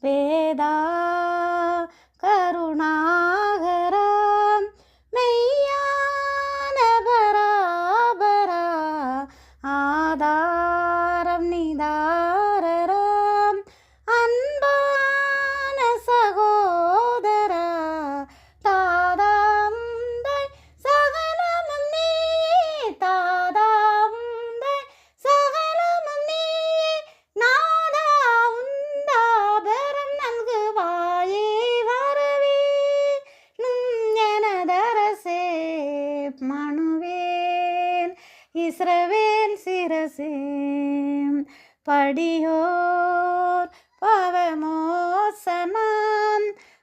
வேதா கருணாகரம் மெய்யான பராபரா ஆதாரம் நிதாரரம் அன்பான சகோதரா தாதாந்தை சகலமும் நீயே தாதாந்தை சகலமும் நீயே நாதா உந்தாபரம் நல்குவாயே வரவே எனதரசே மனுவேல் இஸ்ரவேல் சிரசே படியோர் பவமோசனம்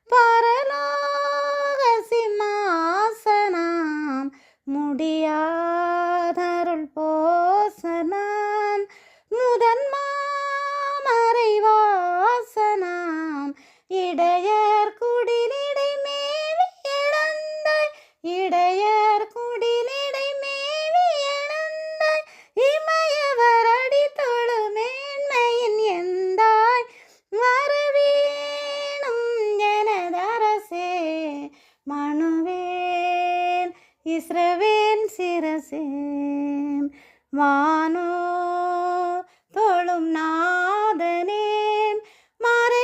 பரலோக சிம்மாசனம் முடியாதருள் போசனம் முதன்மாமறைவாசனம் இடையர் குடிலிடை மேவி இழந்த இடையர் குடிலிடை மேவி இழந்த இமயவரடி தொழு மேன்மையின் எந்தாய் வரவேணும் எனதரசே மனுவேல் இஸ்ரவேல் சிரசே வானோ தொழும் நாதனே மறையாகம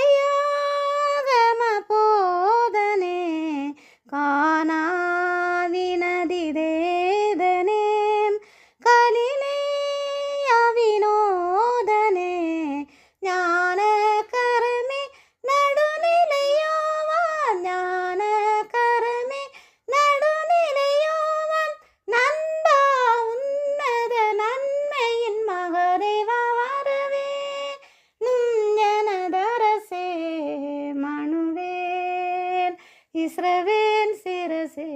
போதனே காணாவினதிதேதனே கலிலேய வினோதனே ஞானகரமே நடுநிலையோவா ஞானகரமே நடுநிலையோவம் நண்பா உன்னத நன்மையின் மகரேவா வரவே எனதரசே மனுவேல் இஸ்ரவேல் சிரசே